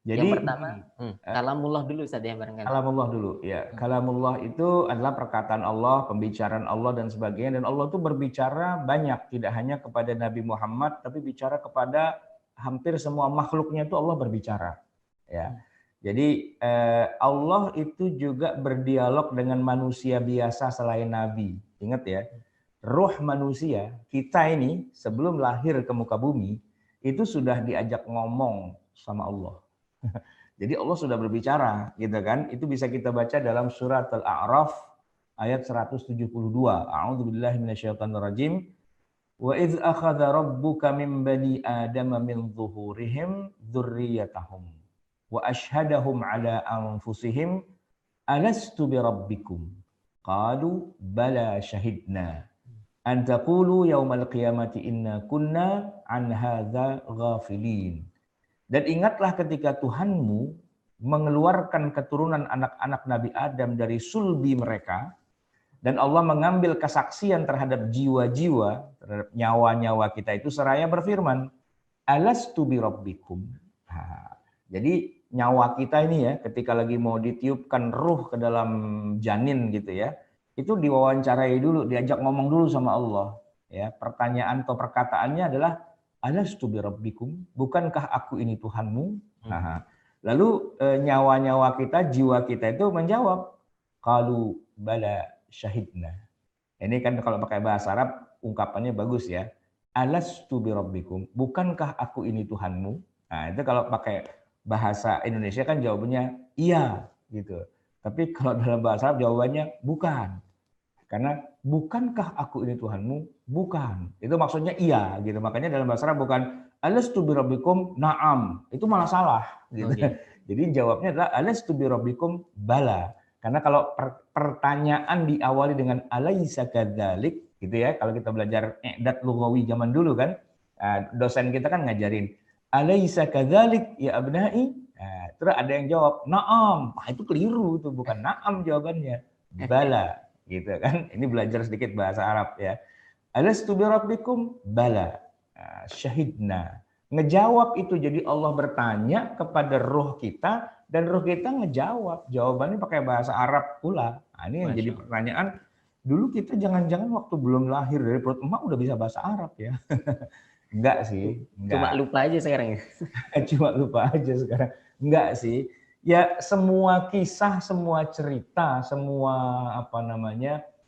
Jadi Yang pertama, kalamullah dulu Ustaz ya barangkali. kalamullah dulu ya. Kalamullah itu adalah perkataan Allah, pembicaraan Allah dan sebagainya. Dan Allah itu berbicara banyak, tidak hanya kepada Nabi Muhammad, tapi bicara kepada hampir semua makhluknya itu Allah berbicara. Ya. Jadi Allah itu juga berdialog dengan manusia biasa selain Nabi. Ingat ya, roh manusia kita ini sebelum lahir ke muka bumi itu sudah diajak ngomong sama Allah. Jadi Allah sudah berbicara, gitu kan? Itu bisa kita baca dalam surat Al-A'raf ayat 172. A'udzubillahi minasyaitonirrajim. Wa idz akhadha rabbuka min bani adama min zuhurihim dzurriyyatahum wa asyhadahum ala anfusihim alastu birabbikum qalu bala syahidna an taqulu yaumal qiyamati inna kunna an hadza ghafilin. Dan ingatlah ketika Tuhanmu mengeluarkan keturunan anak-anak Nabi Adam dari sulbi mereka, dan Allah mengambil kesaksian terhadap jiwa-jiwa, terhadap nyawa-nyawa kita itu seraya berfirman, alastu birabbikum. Nah, jadi nyawa kita ini ya, ketika lagi mau ditiupkan ruh ke dalam janin gitu ya, itu diwawancarai dulu, diajak ngomong dulu sama Allah. Ya, pertanyaan atau perkataannya adalah, alastu birabbikum, bukankah aku ini Tuhanmu? Nah, lalu nyawa-nyawa kita, jiwa kita itu menjawab, qalu bala syahidna. Ini kan kalau pakai bahasa Arab ungkapannya bagus ya. Alastu birabbikum, bukankah aku ini Tuhanmu? Nah, itu kalau pakai bahasa Indonesia kan jawabannya iya gitu. Tapi kalau dalam bahasa Arab jawabannya bukan. Karena bukankah aku ini Tuhanmu? Bukan. Itu maksudnya iya gitu. Makanya dalam bahasa Arab bukan alastu birabbikum na'am. Itu malah salah gitu. Okay. Jadi jawabnya adalah alastu birabbikum bala. Karena kalau pertanyaan diawali dengan alaisa kadzalik gitu ya. Kalau kita belajar i'dad lughawi zaman dulu kan, dosen kita kan ngajarin alaisa kadzalik ya abnai. Nah, terus ada yang jawab na'am. Nah, itu keliru, itu bukan na'am jawabannya. Bala gitu kan. Ini belajar sedikit bahasa Arab ya. Alastu birabbikum bala. Syahidna. Ngejawab itu, jadi Allah bertanya kepada roh kita dan roh kita ngejawab. Jawabannya pakai bahasa Arab pula. Nah, ini yang jadi pertanyaan. Dulu kita jangan-jangan waktu belum lahir dari perut emak udah bisa bahasa Arab ya. Enggak sih, enggak. Cuma lupa aja sekarang ya. Cuma lupa aja sekarang. Enggak sih. Ya semua kisah, semua cerita, semua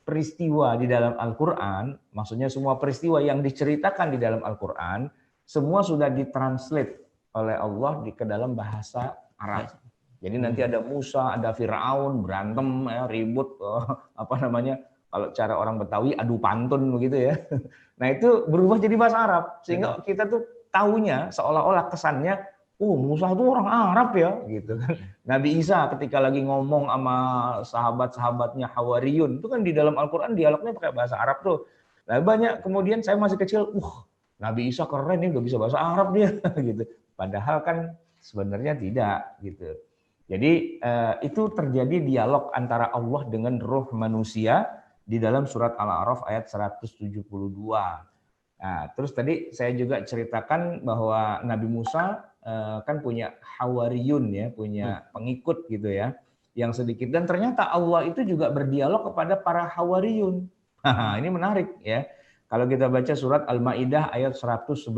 peristiwa di dalam Al-Quran, maksudnya semua peristiwa yang diceritakan di dalam Al-Quran, semua sudah ditranslate oleh Allah ke dalam bahasa Arab. Jadi nanti ada Musa, ada Firaun, berantem, ribut, kalau cara orang Betawi adu pantun begitu ya. Nah itu berubah jadi bahasa Arab, sehingga kita tuh taunya seolah-olah kesannya, Musa itu orang Arab ya, gitu kan. Nabi Isa ketika lagi ngomong sama sahabat-sahabatnya Hawariyun, itu kan di dalam Al-Quran dialognya pakai bahasa Arab tuh. Nah banyak kemudian saya masih kecil, Nabi Isa keren nih, udah bisa bahasa Arab dia, gitu. Padahal kan sebenarnya tidak, gitu. Jadi itu terjadi dialog antara Allah dengan roh manusia di dalam surat Al-A'raf ayat 172. Nah, terus tadi saya juga ceritakan bahwa Nabi Musa kan punya hawariyun ya, punya pengikut gitu ya, yang sedikit. Dan ternyata Allah itu juga berdialog kepada para hawariyun. Ini menarik ya. Kalau kita baca surat Al-Maidah ayat 111.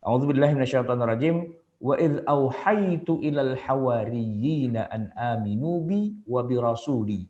A'udzubillahi minasyaitonirrajim. Wa idz auhaitu ilal hawariyina an aminu bi wa bi rasuli.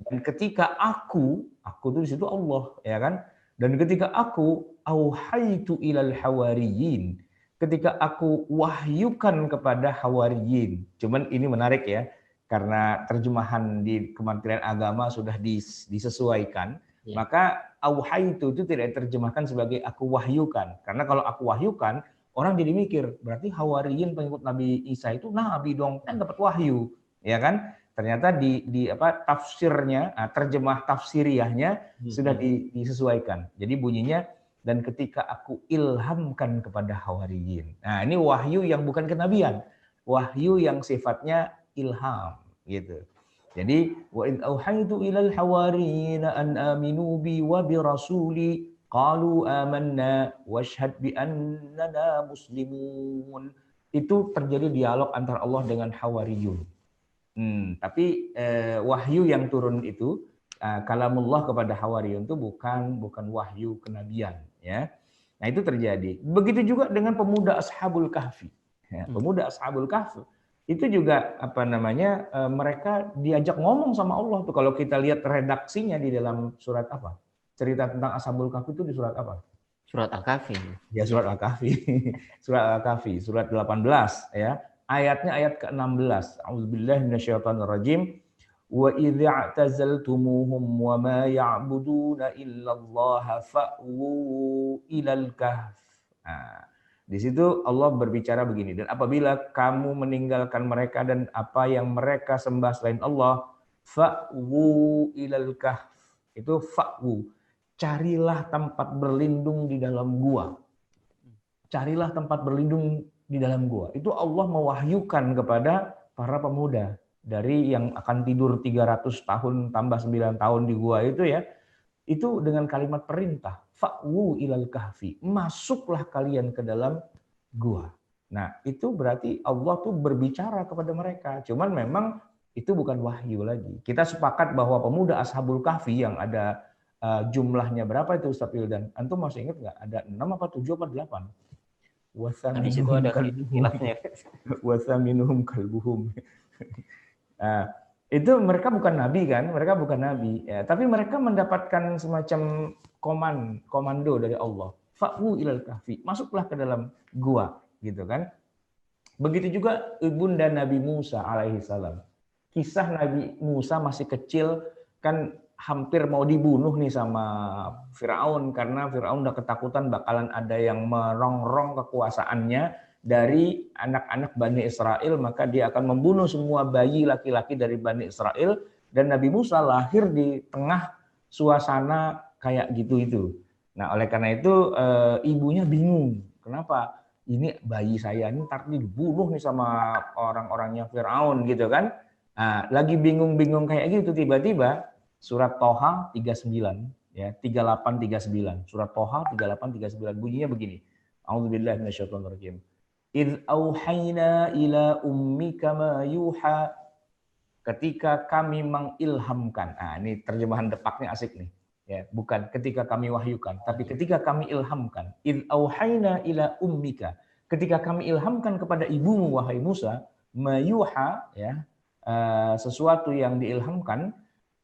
Dan ketika aku itu di situ Allah ya kan. Dan ketika aku auhaitu ilal hawariyin, ketika aku wahyukan kepada hawariyin. Cuman ini menarik ya, karena terjemahan di Kementerian Agama sudah disesuaikan, maka auhaitu itu tidak diterjemahkan sebagai aku wahyukan. Karena kalau aku wahyukan, orang jadi mikir, berarti hawariyin pengikut Nabi Isa itu nabi dong, kan dapat wahyu, ya kan? Ternyata tafsirnya, terjemah tafsiriyahnya sudah disesuaikan. Jadi bunyinya, dan ketika aku ilhamkan kepada hawariyin. Nah, ini wahyu yang bukan kenabian, wahyu yang sifatnya ilham, gitu. Jadi wa id auhaitu ilal hawariyina an aminu bi wa bi rasuli qalu amanna washhad bi annana muslimun. itu terjadi dialog antara Allah dengan Hawariyun. Tapi wahyu yang turun itu kalamullah kepada Hawariyun itu bukan wahyu kenabian, ya. Nah itu terjadi. Begitu juga dengan pemuda Ashabul Kahfi. Ya, pemuda Ashabul Kahfi itu juga mereka diajak ngomong sama Allah tuh. Kalau kita lihat redaksinya di dalam surat apa? Cerita tentang Ashabul Kahfi itu di surat apa? Surat Al-Kahfi. Ya surat Al-Kahfi. Surat Al-Kahfi, surat 18 ya. Ayatnya ayat ke-16. A'udzubillahi minasyaitonirrajim. Wa idh i'tazaltumuhum wa ma ya'buduna illallaha fa'wu ilal kahf. Nah, di situ Allah berbicara begini, dan apabila kamu meninggalkan mereka dan apa yang mereka sembah selain Allah, fa'wu ilal kahf. Itu fa'wu. Carilah tempat berlindung di dalam gua. Carilah tempat berlindung di dalam gua. Itu Allah mewahyukan kepada para pemuda. Dari yang akan tidur 300 tahun tambah 9 tahun di gua itu ya. Itu dengan kalimat perintah. Fa'wu ilal kahfi. Masuklah kalian ke dalam gua. Nah itu berarti Allah tuh berbicara kepada mereka. Cuman memang itu bukan wahyu lagi. Kita sepakat bahwa pemuda Ashabul Kahfi yang ada jumlahnya berapa itu Ustaz Wildan? Antum masih ingat nggak? Ada 6 apa 7 apa 8? Di situ ada khilafnya. Wasaminhum kalbuhum. Nah, itu mereka bukan nabi kan? Mereka bukan nabi. Ya, tapi mereka mendapatkan semacam komando dari Allah. Fa'wu ilal kahfi. Masuklah ke dalam gua, gitu kan? Begitu juga ibunda Nabi Musa alaihi salam. Kisah Nabi Musa masih kecil kan hampir mau dibunuh nih sama Firaun karena Firaun udah ketakutan bakalan ada yang merongrong kekuasaannya dari anak-anak Bani Israel, maka dia akan membunuh semua bayi laki-laki dari Bani Israel, dan Nabi Musa lahir di tengah suasana kayak gitu itu. Nah, oleh karena itu ibunya bingung. Kenapa? Ini bayi saya ini ntar dibunuh nih sama orang-orangnya Firaun gitu kan. Nah, lagi bingung-bingung kayak gitu tiba-tiba surat Toha 39 ya, 38 39. Surat Toha 38 39 bunyinya begini. A'udzubillahi minasyaitonirrajim. Idz auhayna ila ummika ma yuha. Ketika kami mengilhamkan. Nah, ini terjemahan depaknya asik nih. Ya, bukan ketika kami wahyukan, tapi ketika kami ilhamkan. Idz auhayna ila ummika. Ketika kami ilhamkan kepada ibumu wahai Musa, ma yuha ya, sesuatu yang diilhamkan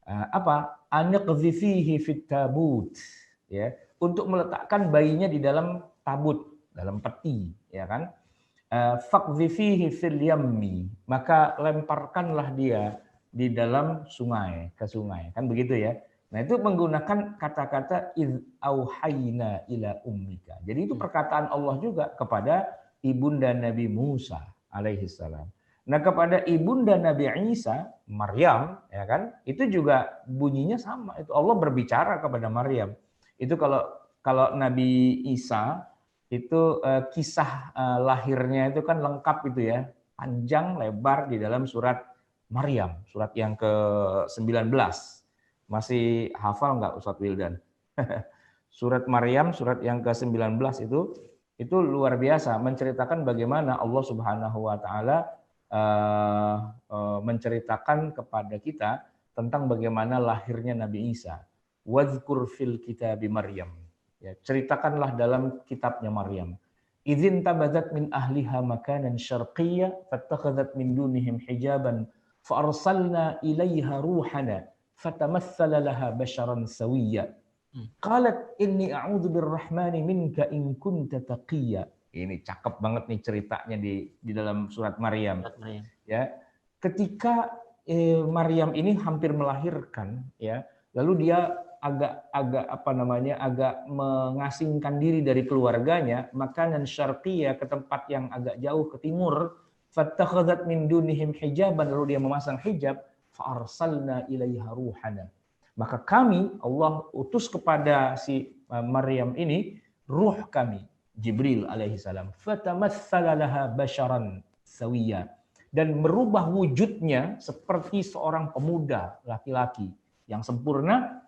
apa? Anqdhifihi fit tabut. Ya, untuk meletakkan bayinya di dalam tabut, dalam peti, ya kan? Faqdhifihi fil yammi, maka lemparkanlah dia di dalam sungai, ke sungai, kan begitu ya. Nah itu menggunakan kata-kata iz auhayna ila ummika. Jadi itu perkataan Allah juga kepada ibunda Nabi Musa alaihi salam. Nah kepada ibunda Nabi Isa, Maryam, ya kan, itu juga bunyinya sama. Itu Allah berbicara kepada Maryam. Itu kalau Nabi Isa itu kisah lahirnya itu kan lengkap itu ya, panjang lebar di dalam surat Maryam, surat yang ke-19. Masih hafal nggak Ustadz Wildan? Surat Maryam, surat yang ke-19 itu luar biasa, menceritakan bagaimana Allah Subhanahu wa taala menceritakan kepada kita tentang bagaimana lahirnya Nabi Isa. Wadhkur fil kitabi Maryam. Ya, ceritakanlah dalam kitabnya Maryam. Idzin tabadat min ahliha makanan syarqiyya fattakhadhat min dunihim hijaban fa arsalna ilaiha ruhana fatamassala laha basharan sawiyya. Qalat inni a'udzu birrahmani minka in kunta taqiyya. Ini cakep banget nih ceritanya di dalam surat Maryam. Ya, ketika Maryam ini hampir melahirkan ya, lalu dia agak mengasingkan diri dari keluarganya, makanan syarqiyah ke tempat yang agak jauh ke timur, fattakhadhat min dunihim hijaban, lalu dia memasang hijab, fa arsalna ilaiha ruhana. Maka kami Allah utus kepada si Maryam ini ruh kami, Jibril alaihi salam, fatamassala laha basharan sawiyya, dan merubah wujudnya seperti seorang pemuda laki-laki yang sempurna.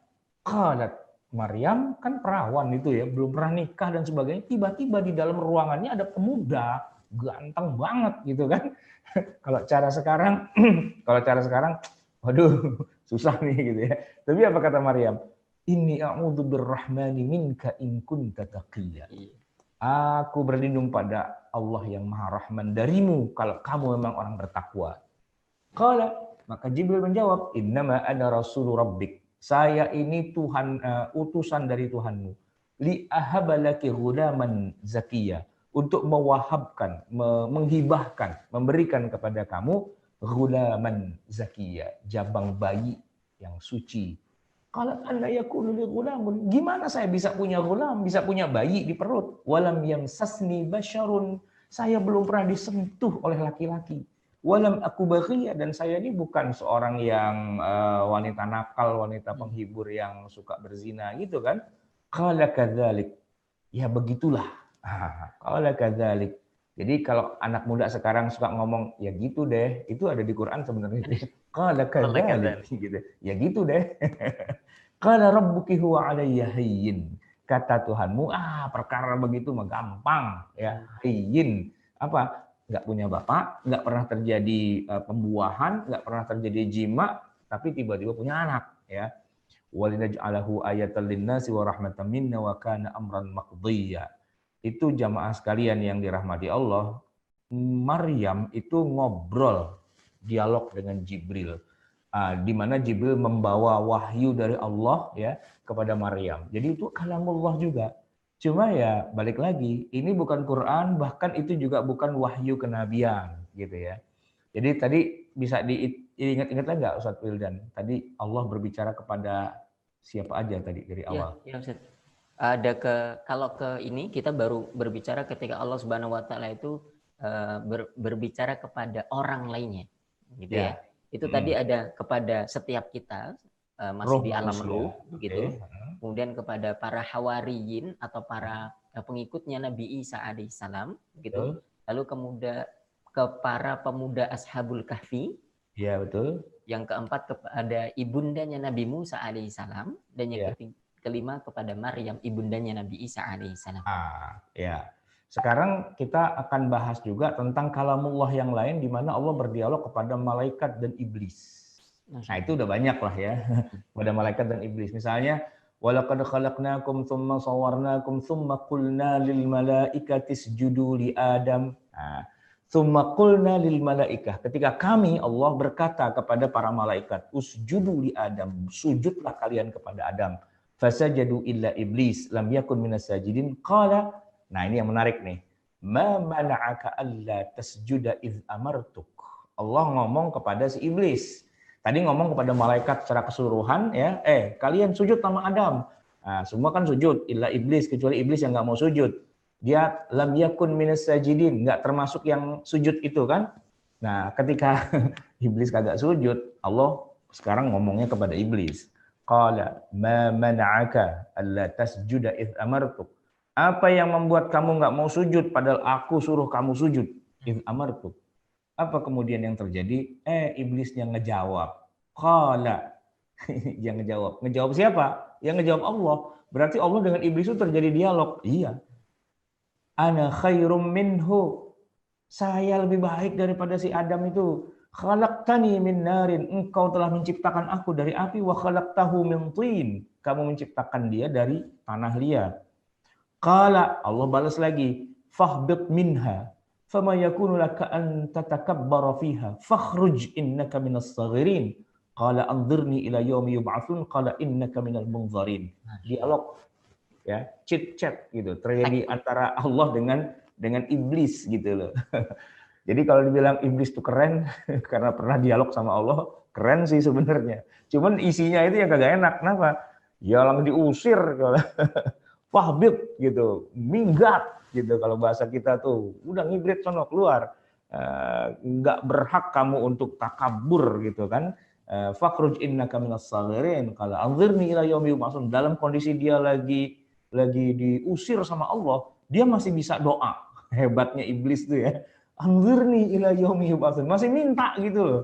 Qalat, Maryam kan perawan itu ya, belum pernah nikah dan sebagainya. Tiba-tiba di dalam ruangannya ada pemuda ganteng banget gitu kan. Kalau cara sekarang, waduh susah nih gitu ya. Tapi apa kata Maryam? Inni a'udzu birrahmani minka in kunta taqiyya. Aku berlindung pada Allah yang Maha Rahman darimu kalau kamu memang orang bertakwa. Qala, maka Jibril menjawab, innama ana rasulu rabbik. Saya ini Tuhan, utusan dari Tuhanmu. Li ahabalaki ghulaman zakiyya. Untuk mewahabkan, menghibahkan, memberikan kepada kamu ghulaman zakiyya, jabang bayi yang suci. Qalat anna yakunu li ghulamun. Gimana saya bisa punya ghulam, bisa punya bayi di perut? Walam yamsasni basyarun. Saya belum pernah disentuh oleh laki-laki. Walam aku baghiyya, dan saya ini bukan seorang yang wanita nakal, wanita penghibur yang suka berzina gitu kan. Qala kadzalik. Ya begitulah. Qala kadzalik. Jadi kalau anak muda sekarang suka ngomong ya gitu deh, itu ada di Quran sebenarnya. Qala kadzalik gitu. Ya gitu deh. Qala rabbuki huwa alayya hayyin. Kata Tuhanmu, perkara begitu mah gampang ya. Hayyin. Apa? Nggak punya bapak, nggak pernah terjadi pembuahan, nggak pernah terjadi jima, tapi tiba-tiba punya anak ya. Walinaj'alahu ayatan linnasi wa rahmatan minna wa kana amran maqdiyya. Itu jamaah sekalian yang dirahmati Allah, Maryam itu ngobrol, dialog dengan Jibril. Di mana Jibril membawa wahyu dari Allah ya kepada Maryam. Jadi itu kalamullah juga. Cuma ya balik lagi, ini bukan Quran, bahkan itu juga bukan wahyu kenabian gitu ya. Jadi tadi bisa diingat-ingat lagi nggak Ustaz Wildan? Tadi Allah berbicara kepada siapa aja tadi dari awal? Ya Ustaz. Kalau ke ini kita baru berbicara ketika Allah Subhanahu wa taala itu berbicara kepada orang lainnya gitu ya. Itu tadi ada kepada setiap kita masih di alam ruh gitu. Kemudian kepada para hawariyin atau para pengikutnya Nabi Isa alaihissalam gitu. Lalu kemudian ke para pemuda Ashabul Kahfi. Ya, betul. Yang keempat kepada ibundanya Nabi Musa alaihissalam, dan yang kelima kepada Maryam ibundanya Nabi Isa alaihissalam. Ya. Sekarang kita akan bahas juga tentang kalamullah yang lain di mana Allah berdialog kepada malaikat dan iblis. Nah, itu udah banyak lah ya. Kepada malaikat dan iblis. Misalnya, walaqad khalaqnakum tsumma sawwarnakum tsumma qulna lil malaikati isjudu li Adam. Tsumma qulna lil malaikah. Ketika kami Allah berkata kepada para malaikat, usjudu li Adam, sujudlah kalian kepada Adam. Fasajadu illa iblis lam yakun minas sajidin. Qala, nah ini yang menarik nih. Ma mana'aka alla tasjuda idz amartuk. Allah ngomong kepada si iblis. Tadi ngomong kepada malaikat secara keseluruhan ya, kalian sujud sama Adam. Nah, semua kan sujud, illa iblis, kecuali iblis yang nggak mau sujud. Dia lam yakun minas sajidin, nggak termasuk yang sujud itu kan. Nah, ketika iblis kagak sujud, Allah sekarang ngomongnya kepada iblis. Qala ma mana'aka alla tasjuda idz amartuk. Apa yang membuat kamu nggak mau sujud padahal aku suruh kamu sujud? Idz amartuk. Apa kemudian yang terjadi? Iblis yang ngejawab. Qala. Yang ngejawab. Ngejawab siapa? Yang ngejawab Allah. Berarti Allah dengan iblis itu terjadi dialog. Iya. Ana khairum minhu. Saya lebih baik daripada si Adam itu. Khalaqtani min narin. Engkau telah menciptakan aku dari api. Wa khalaqtahu min tin. Kamu menciptakan dia dari tanah liat. Qala. Allah balas lagi. Fahbit minha. Fama yakunu laka an tatakabbara fiha fakhruj innaka minas saghirin. Qala anzirni ila yaumi yub'atsun qala innaka minal munzarin. Dialog ya, chit chat gitu terjadi antara Allah dengan iblis gitu loh. Jadi kalau dibilang iblis itu keren karena pernah dialog sama Allah, keren sih sebenarnya. Cuman isinya itu yang kagak enak. Kenapa? Ya langsung diusir kalau fahbit gitu, minggat gitu kalau bahasa kita tuh, udah ngibrit sono keluar, nggak berhak kamu untuk takabur gitu kan. Fakhruj innaka minas saghirin qala anzirni ila yaumi yub'atsun. Dalam kondisi dia lagi diusir sama Allah, dia masih bisa doa. Hebatnya iblis tuh ya. Anzirni ila yaumi yub'atsun, masih minta gitu loh.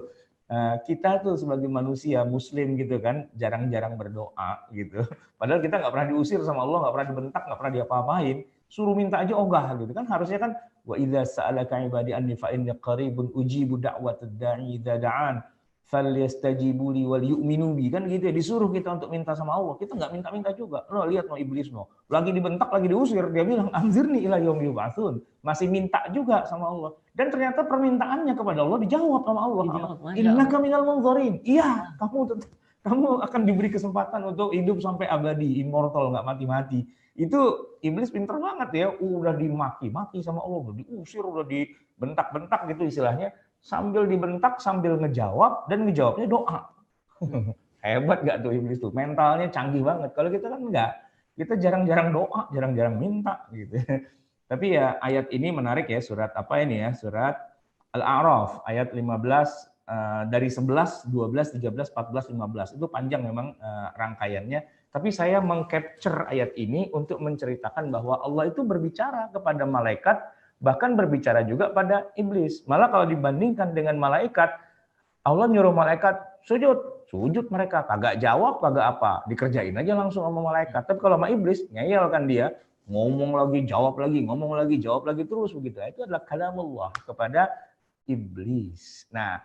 Kita tuh sebagai manusia muslim gitu kan jarang-jarang berdoa gitu. Padahal kita nggak pernah diusir sama Allah, nggak pernah dibentak, nggak pernah diapa-apain. suruh minta aja ogah gitu kan. Harusnya kan wa idza sa'alaka ibadi anni fa inni qaribun ujibu da'watad da'i idza da'an falyastajibu li wal yu'minu bi, kan gitu ya, disuruh kita untuk minta sama Allah. Kita nggak minta-minta juga. Lo lihat no iblis no, lagi dibentak, lagi diusir, dia bilang anzirni ila yaumi yub'atsun, masih minta juga sama Allah. Dan ternyata permintaannya kepada Allah dijawab sama Allah. Innaka minal munzirin. Iya, kamu akan diberi kesempatan untuk hidup sampai abadi, immortal, nggak mati-mati. Itu iblis pinter banget ya, udah dimaki-maki sama Allah, udah diusir, udah dibentak-bentak gitu istilahnya. Sambil dibentak, sambil ngejawab, dan ngejawabnya doa. Hebat gak tuh iblis tuh, mentalnya canggih banget. Kalau kita kan enggak, kita jarang-jarang doa, jarang-jarang minta gitu. Tapi ya ayat ini menarik ya, surat apa ini ya, surat Al-A'raf ayat 15 dari 11, 12, 13, 14, 15. Itu panjang memang rangkaiannya. Tapi saya mengcapture ayat ini untuk menceritakan bahwa Allah itu berbicara kepada malaikat, bahkan berbicara juga pada iblis. Malah kalau dibandingkan dengan malaikat, Allah nyuruh malaikat sujud mereka kagak jawab, kagak apa, dikerjain aja langsung sama malaikat. Tapi kalau sama iblis, ngeyel kan dia, ngomong lagi, jawab lagi, ngomong lagi, jawab lagi terus begitu. Itu adalah kalamullah kepada iblis. Nah,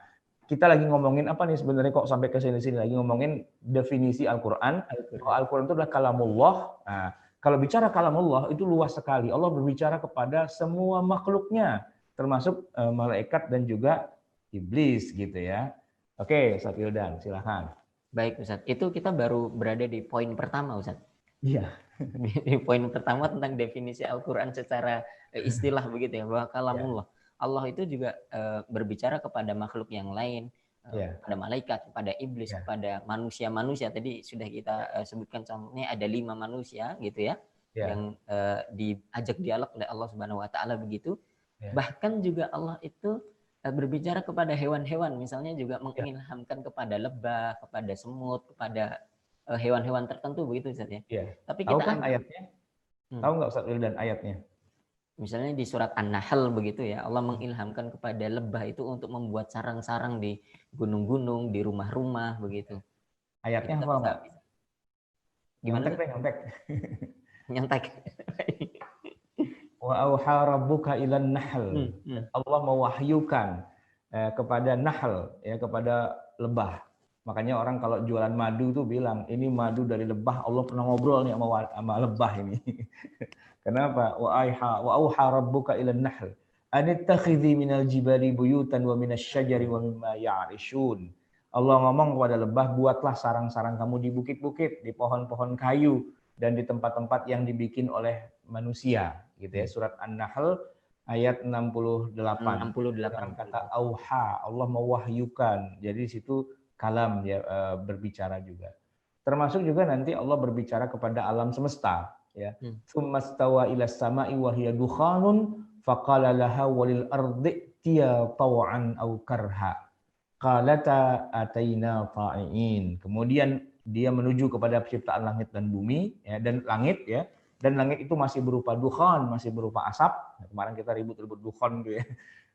kita lagi ngomongin apa nih sebenarnya, kok sampai ke sini-sini lagi ngomongin definisi Al-Qur'an. Al-Qur'an itu adalah kalamullah. Nah, kalau bicara kalamullah itu luas sekali. Allah berbicara kepada semua makhluknya, termasuk malaikat dan juga iblis gitu ya. Oke, Ustaz Wildan, silakan. Baik Ustaz, itu kita baru berada di poin pertama Ustaz. Iya. Di poin pertama tentang definisi Al-Qur'an secara istilah begitu ya, bahwa kalamullah. Allah itu juga berbicara kepada makhluk yang lain, kepada malaikat, kepada iblis, kepada manusia-manusia. Tadi sudah kita sebutkan contohnya ada 5 manusia gitu ya, yang diajak dialog oleh Allah Subhanahu wa taala begitu. Bahkan juga Allah itu berbicara kepada hewan-hewan, misalnya juga mengilhamkan kepada lebah, kepada semut, kepada hewan-hewan tertentu begitu Ustaz ya. Tapi tahu kan ayatnya? Tahu nggak Ustaz Wildan ayatnya? Misalnya di surat An-Nahl begitu ya, Allah mengilhamkan kepada lebah itu untuk membuat sarang-sarang di gunung-gunung, di rumah-rumah begitu. Ayatnya apa Mbak? Gimana? Nyontek. Nyontek. Wa auha rabbuka ilan nahl. Allah mewahyukan kepada nahl, ya, kepada lebah. Makanya orang kalau jualan madu tuh bilang, ini madu dari lebah. Allah pernah ngobrol nih sama lebah ini. Kenapa? Wa auha rabbuka ilan nahl anittakhidhi minal jibali buyutan wa minasyajari wa mimma ya'rishun. Allah ngomong kepada lebah, buatlah sarang-sarang kamu di bukit-bukit, di pohon-pohon kayu, dan di tempat-tempat yang dibikin oleh manusia, gitu ya. Surat An-Nahl ayat 68. Dengan kata auha, Allah mewahyukan. Jadi di situ kalam ya, berbicara juga. Termasuk juga nanti Allah berbicara kepada alam semesta. Ya, tsummastawa ilas sama'i wa hiya dukhanun faqala laha walil ardi tiya taw'an aw karha qalata ataina ta'in. Kemudian dia menuju kepada penciptaan langit dan bumi, ya, dan langit ya, dan langit itu masih berupa dukhan, masih berupa asap. Nah, kemarin kita ribut-ribut dukhan gitu ya.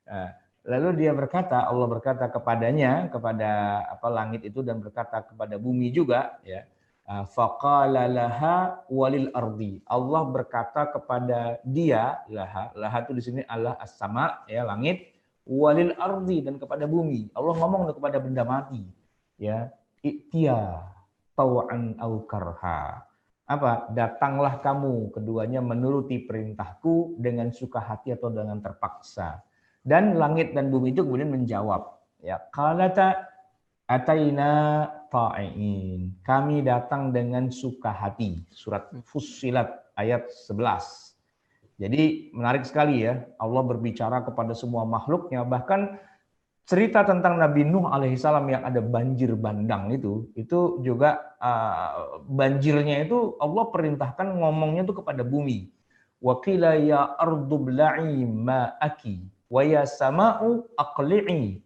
Nah, lalu dia berkata, Allah berkata kepadanya, kepada langit itu, dan berkata kepada bumi juga, ya. Faqala laha walil ardi. Allah berkata kepada dia, laha itu di sini Allah as-sama, ya, langit, walil ardi, dan kepada bumi. Allah ngomong kepada benda mati, ya, i'tiya taw'an au karha. Apa? Datanglah kamu keduanya menuruti perintahku dengan suka hati atau dengan terpaksa. Dan langit dan bumi itu kemudian menjawab, ya, qalata ataina ta'in. Kami datang dengan suka hati. Surat Fussilat ayat 11. Jadi menarik sekali ya, Allah berbicara kepada semua makhluknya. Bahkan cerita tentang Nabi Nuh alaihissalam yang ada banjir bandang itu juga banjirnya itu Allah perintahkan ngomongnya itu kepada bumi. Wa qila ya ardu bla'i ma'aki wa ya sama'u aqli'i.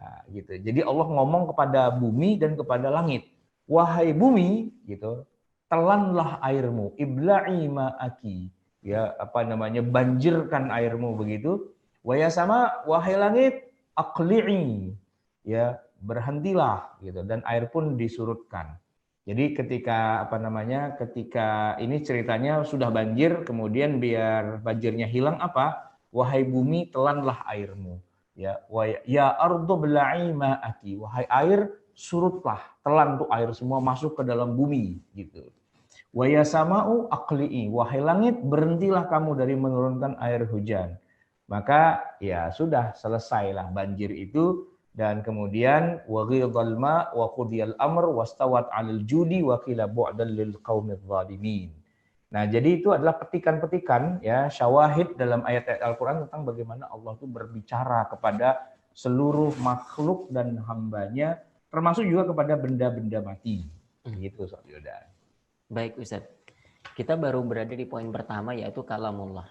Nah, gitu. Jadi Allah ngomong kepada bumi dan kepada langit. Wahai bumi, gitu, telanlah airmu, ibla'i ma'aki. Ya, banjirkan airmu begitu. Wa ya sama, wahai langit, aqli'i. Ya, berhentilah gitu, dan air pun disurutkan. Jadi ketika ketika ini ceritanya sudah banjir, kemudian biar banjirnya hilang apa? Wahai bumi, telanlah airmu. Ya ardu bla'i ma'aki. Wahai air, surutlah, telan tuh air semua masuk ke dalam bumi gitu. Wa ya sama'u aqli'i. Wahai langit, berhentilah kamu dari menurunkan air hujan. Maka ya sudah selesailah banjir itu. Dan kemudian wa ghidhal ma wa qudiyal amr wastawat 'alal judi wa qila bu'dan lil qaumidz zalimin. Nah, jadi itu adalah petikan-petikan ya, syawahid dalam ayat-ayat Al-Qur'an tentang bagaimana Allah itu berbicara kepada seluruh makhluk dan hambanya, termasuk juga kepada benda-benda mati. Gitu, Sob Yoda. Baik Ustaz. Kita baru berada di poin pertama yaitu kalamullah.